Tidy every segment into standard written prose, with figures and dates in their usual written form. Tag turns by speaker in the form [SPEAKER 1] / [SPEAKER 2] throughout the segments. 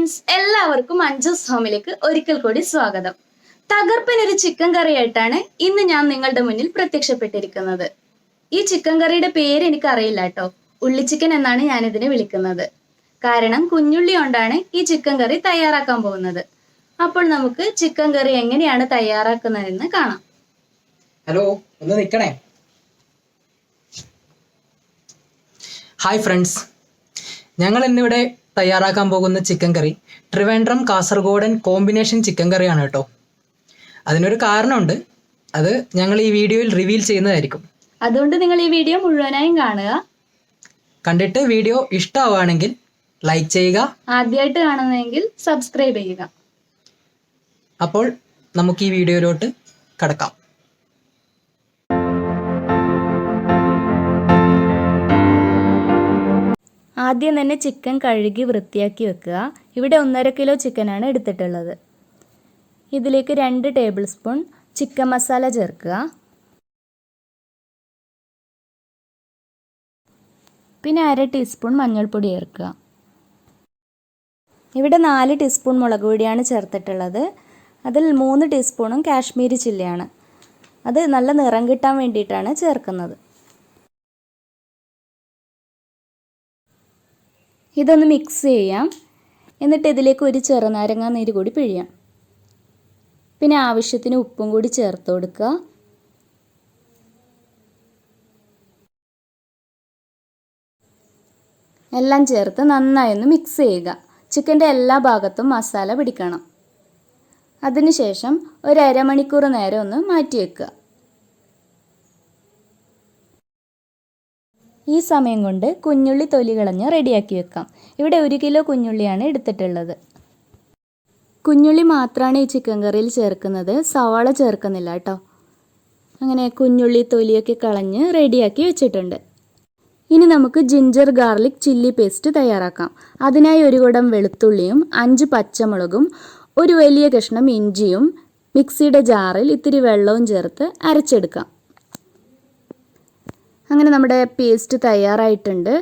[SPEAKER 1] Friends, എല്ലാവർക്കും അഞ്ജൂസ് ഹോമിലേക്ക് ഒരിക്കൽ കൂടി സ്വാഗതം. തകർപ്പനൊരു ചിക്കൻ കറിയായിട്ടാണ് ഇന്ന് ഞാൻ നിങ്ങളുടെ മുന്നിൽ പ്രത്യക്ഷപ്പെട്ടിരിക്കുന്നത്. ഈ ചിക്കൻ കറിയുടെ പേര് എനിക്ക് അറിയില്ല കേട്ടോ. ഉള്ളിച്ചിക്കൻ എന്നാണ് ഞാൻ ഇതിനെ വിളിക്കുന്നത്. കാരണം കുഞ്ഞുള്ളി കൊണ്ടാണ് ഈ ചിക്കൻ കറി തയ്യാറാക്കാൻ പോകുന്നത്. അപ്പോൾ നമുക്ക് ചിക്കൻ കറി എങ്ങനെയാണ് തയ്യാറാക്കുന്നതെന്ന് കാണാം.
[SPEAKER 2] ഹലോ, ഒന്ന് നിൽക്കണേ. ഹായ് ഫ്രണ്ട്സ്, ഞങ്ങൾ ഇന്നിവിടെ തയ്യാറാക്കാൻ പോകുന്ന ചിക്കൻ കറി ട്രിവാൻഡ്രം കാസർഗോഡൻ കോമ്പിനേഷൻ ചിക്കൻ കറിയാണ് കേട്ടോ. അതിനൊരു കാരണമുണ്ട്, അത് ഞങ്ങൾ ഈ വീഡിയോയിൽ റിവീൽ ചെയ്യുന്നതായിരിക്കും.
[SPEAKER 1] അതുകൊണ്ട് നിങ്ങൾ ഈ വീഡിയോ മുഴുവനായും കാണുക.
[SPEAKER 2] കണ്ടിട്ട് വീഡിയോ ഇഷ്ടമാവുകയാണെങ്കിൽ ലൈക്ക് ചെയ്യുക,
[SPEAKER 1] ആദ്യമായിട്ട് കാണുന്നതെങ്കിൽ സബ്സ്ക്രൈബ് ചെയ്യുക.
[SPEAKER 2] അപ്പോൾ നമുക്ക് ഈ വീഡിയോയിലോട്ട് കടക്കാം.
[SPEAKER 1] ആദ്യം തന്നെ ചിക്കൻ കഴുകി വൃത്തിയാക്കി വെക്കുക. ഇവിടെ 1.5 കിലോ ചിക്കനാണ് എടുത്തിട്ടുള്ളത്. ഇതിലേക്ക് 2 ടേബിൾ സ്പൂൺ ചിക്കൻ മസാല ചേർക്കുക. പിന്നെ 1/2 ടീസ്പൂൺ മഞ്ഞൾപ്പൊടി ചേർക്കുക. ഇവിടെ 4 ടീസ്പൂൺ മുളക് പൊടിയാണ് ചേർത്തിട്ടുള്ളത്. അതിൽ 3 ടീസ്പൂണും കാശ്മീരി ചില്ലിയാണ്. അത് നല്ല നിറം കിട്ടാൻ വേണ്ടിയിട്ടാണ് ചേർക്കുന്നത്. ഇതൊന്ന് മിക്സ് ചെയ്യാം. എന്നിട്ട് ഇതിലേക്ക് ഒരു ചെറുനാരങ്ങ നീര് കൂടി പിഴിയാം. പിന്നെ ആവശ്യത്തിന് ഉപ്പും കൂടി ചേർത്ത് കൊടുക്കുക. എല്ലാം ചേർത്ത് നന്നായി ഒന്ന് മിക്സ് ചെയ്യുക. ചിക്കൻ്റെ എല്ലാ ഭാഗത്തും മസാല പിടിക്കണം. അതിനുശേഷം ഒരു അരമണിക്കൂർ നേരം ഒന്ന് മാറ്റി വെക്കുക. ഈ സമയം കൊണ്ട് കുഞ്ഞുള്ളി തൊലി കളഞ്ഞ് റെഡിയാക്കി വെക്കാം. ഇവിടെ 1 കിലോ കുഞ്ഞുള്ളിയാണ് എടുത്തിട്ടുള്ളത്. കുഞ്ഞുള്ളി മാത്രമാണ് ഈ ചിക്കൻ കറിയിൽ ചേർക്കുന്നത്, സവാള ചേർക്കുന്നില്ല കേട്ടോ. അങ്ങനെ കുഞ്ഞുള്ളി തൊലിയൊക്കെ കളഞ്ഞ് റെഡിയാക്കി വെച്ചിട്ടുണ്ട്. ഇനി നമുക്ക് ജിഞ്ചർ ഗാർലിക് ചില്ലി പേസ്റ്റ് തയ്യാറാക്കാം. അതിനായി 1 കുടം വെളുത്തുള്ളിയും 5 പച്ചമുളകും 1 വലിയ കഷ്ണം ഇഞ്ചിയും മിക്സിയുടെ ജാറിൽ ഇത്തിരി വെള്ളവും ചേർത്ത് അരച്ചെടുക്കാം. അങ്ങനെ നമ്മുടെ പേസ്റ്റ് തയ്യാറായിട്ടുണ്ട്.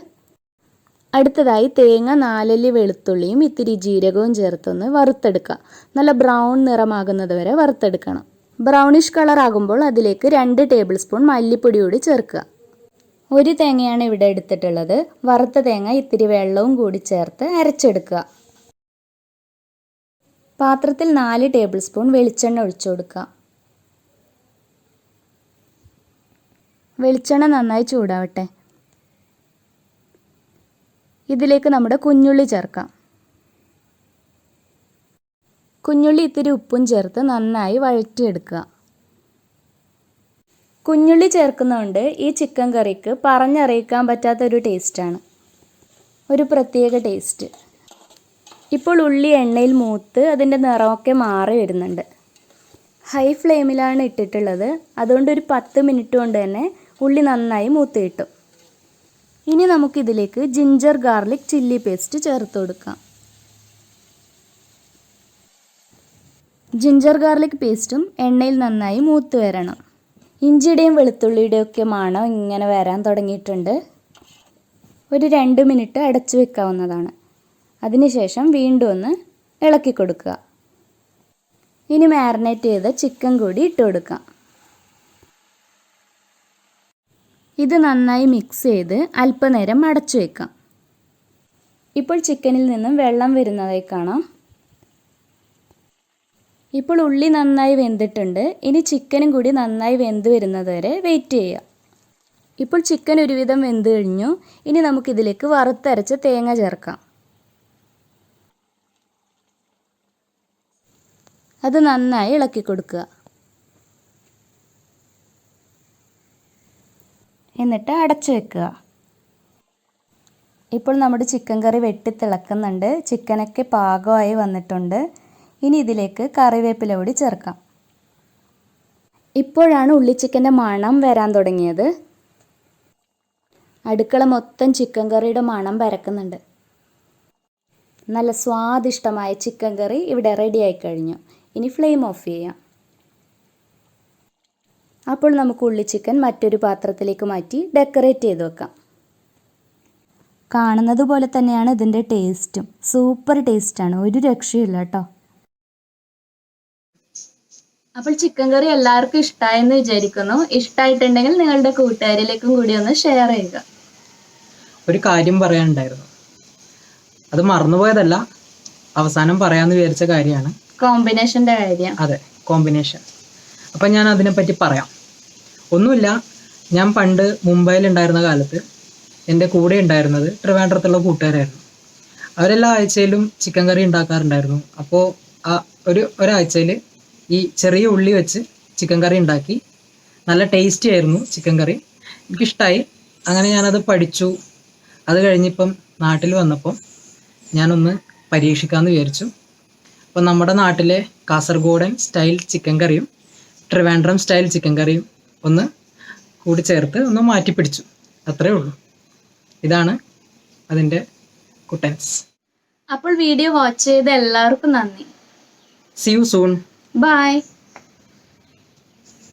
[SPEAKER 1] അടുത്തതായി തേങ്ങ 4 അല്ലി വെളുത്തുള്ളിയും ഇത്തിരി ജീരകവും ചേർത്തൊന്ന് വറുത്തെടുക്കുക. നല്ല ബ്രൗൺ നിറമാകുന്നത് വരെ വറുത്തെടുക്കണം. ബ്രൗണിഷ് കളർ ആകുമ്പോൾ അതിലേക്ക് 2 ടേബിൾ സ്പൂൺ മല്ലിപ്പൊടി കൂടി ചേർക്കുക. 1 തേങ്ങയാണ് ഇവിടെ എടുത്തിട്ടുള്ളത്. വറുത്ത തേങ്ങ ഇത്തിരി വെള്ളവും കൂടി ചേർത്ത് അരച്ചെടുക്കുക. പാത്രത്തിൽ 4 ടേബിൾ സ്പൂൺ വെളിച്ചെണ്ണ ഒഴിച്ചു കൊടുക്കുക. വെളിച്ചെണ്ണ നന്നായി ചൂടാവട്ടെ. ഇതിലേക്ക് നമ്മുടെ കുഞ്ഞുള്ളി ചേർക്കാം. കുഞ്ഞുള്ളി ഇത്തിരി ഉപ്പും ചേർത്ത് നന്നായി വഴറ്റിയെടുക്കുക. കുഞ്ഞുള്ളി ചേർക്കുന്നതുകൊണ്ട് ഈ ചിക്കൻ കറിക്ക് പറഞ്ഞറിയിക്കാൻ പറ്റാത്തൊരു ടേസ്റ്റാണ്, ഒരു പ്രത്യേക ടേസ്റ്റ്. ഇപ്പോൾ ഉള്ളി എണ്ണയിൽ മൂത്ത് അതിൻ്റെ നിറമൊക്കെ മാറി വരുന്നുണ്ട്. ഹൈ ഫ്ലെയിമിലാണ് ഇട്ടിട്ടുള്ളത്, അതുകൊണ്ട് ഒരു 10 മിനിറ്റ് കൊണ്ട് തന്നെ ഉള്ളി നന്നായി മൂത്ത് കിട്ടും. ഇനി നമുക്കിതിലേക്ക് ജിഞ്ചർ ഗാർലിക് ചില്ലി പേസ്റ്റ് ചേർത്ത് കൊടുക്കാം. ജിഞ്ചർ ഗാർലിക് പേസ്റ്റും എണ്ണയിൽ നന്നായി മൂത്ത് വരണം. ഇഞ്ചിയുടെയും വെളുത്തുള്ളിയുടെയും ഒക്കെ മണം ഇങ്ങനെ വരാൻ തുടങ്ങിയിട്ടുണ്ട്. ഒരു 2 മിനിറ്റ് അടച്ചു വെക്കാവുന്നതാണ്. അതിനുശേഷം വീണ്ടും ഒന്ന് ഇളക്കി കൊടുക്കുക. ഇനി മാരിനേറ്റ് ചെയ്ത ചിക്കൻ കൂടി ഇട്ട് കൊടുക്കാം. ഇത് നന്നായി മിക്സ് ചെയ്ത് അല്പനേരം അടച്ചു വെക്കാം. ഇപ്പോൾ ചിക്കനിൽ നിന്നും വെള്ളം വരുന്നതായി കാണാം. ഇപ്പോൾ ഉള്ളി നന്നായി വെന്തിട്ടുണ്ട്. ഇനി ചിക്കനും കൂടി നന്നായി വെന്ത് വരുന്നത് വരെ വെയിറ്റ് ചെയ്യുക. ഇപ്പോൾ ചിക്കൻ ഒരുവിധം വെന്ത് കഴിഞ്ഞു. ഇനി നമുക്കിതിലേക്ക് വറുത്തരച്ച തേങ്ങ ചേർക്കാം. അത് നന്നായി ഇളക്കി കൊടുക്കുക. എന്നിട്ട് അടച്ചു വെക്കുക. ഇപ്പോൾ നമ്മുടെ ചിക്കൻ കറി വെട്ടിത്തിളക്കുന്നുണ്ട്. ചിക്കനൊക്കെ പാകമായി വന്നിട്ടുണ്ട്. ഇനി ഇതിലേക്ക് കറിവേപ്പില കൂടി ചേർക്കാം. ഇപ്പോഴാണ് ഉള്ളി ചിക്കൻ്റെ മണം വരാൻ തുടങ്ങിയത്. അടുക്കള മൊത്തം ചിക്കൻ കറിയുടെ മണം പരക്കുന്നുണ്ട്. നല്ല സ്വാദിഷ്ടമായ ചിക്കൻ കറി ഇവിടെ റെഡിയായി കഴിഞ്ഞു. ഇനി ഫ്ലെയിം ഓഫ് ചെയ്യാം. അപ്പോൾ നമുക്ക് ഉള്ളി ചിക്കൻ മറ്റൊരു പാത്രത്തിലേക്ക് മാറ്റി ഡെക്കറേറ്റ് ചെയ്ത് വെക്കാം. കാണുന്നത് പോലെ തന്നെയാണ് ഇതിൻ്റെ ടേസ്റ്റും. സൂപ്പർ ടേസ്റ്റാണ്, ഒരു രക്ഷയില്ല കേട്ടോ. അപ്പോൾ ചിക്കൻ കറി എല്ലാവർക്കും ഇഷ്ടമായെന്ന് വിചാരിക്കുന്നു. ഇഷ്ടമായിട്ടുണ്ടെങ്കിൽ നിങ്ങളുടെ കൂട്ടുകാരിലേക്കും കൂടി ഒന്ന് ഷെയർ ചെയ്യുക.
[SPEAKER 2] ഒരു കാര്യം പറയാനുണ്ടായിരുന്നു, അത് മറന്നുപോയതല്ല, അവസാനം പറയാമെന്ന് വിചാരിച്ച കാര്യമാണ്.
[SPEAKER 1] കോമ്പിനേഷൻ്റെ കാര്യം.
[SPEAKER 2] അതെ, കോമ്പിനേഷൻ. അപ്പം ഞാൻ അതിനെപ്പറ്റി പറയാം. ഒന്നുമില്ല, ഞാൻ പണ്ട് മുംബൈയിലുണ്ടായിരുന്ന കാലത്ത് എൻ്റെ കൂടെ ഉണ്ടായിരുന്നത് ട്രിവാൻഡ്രത്തുള്ള കൂട്ടുകാരായിരുന്നു. അവരെല്ലാ ആഴ്ചയിലും ചിക്കൻ കറി ഉണ്ടാക്കാറുണ്ടായിരുന്നു. അപ്പോൾ ഒരാഴ്ചയിൽ ഈ ചെറിയ ഉള്ളി വെച്ച് ചിക്കൻ കറി ഉണ്ടാക്കി. നല്ല ടേസ്റ്റി ആയിരുന്നു ചിക്കൻ കറി, എനിക്കിഷ്ടമായി. അങ്ങനെ ഞാനത് പഠിച്ചു. അത് കഴിഞ്ഞിപ്പം നാട്ടിൽ വന്നപ്പം ഞാനൊന്ന് പരീക്ഷിക്കാമെന്ന് വിചാരിച്ചു. അപ്പം നമ്മുടെ നാട്ടിലെ കാസർഗോഡൻ സ്റ്റൈൽ ചിക്കൻ കറിയും ട്രിവാൻഡ്രം സ്റ്റൈൽ ചിക്കൻ കറിയും ഒന്ന് കൂടി ചേർത്ത് ഒന്ന് മാറ്റിപ്പിടിച്ചു, അത്രേ ഉള്ളൂ. ഇതാണ് അതിൻ്റെ കുട്ടൻസ്.
[SPEAKER 1] അപ്പോൾ വീഡിയോ വാച്ച് ചെയ്ത എല്ലാവർക്കും നന്ദി.
[SPEAKER 2] See you soon.
[SPEAKER 1] ബൈ.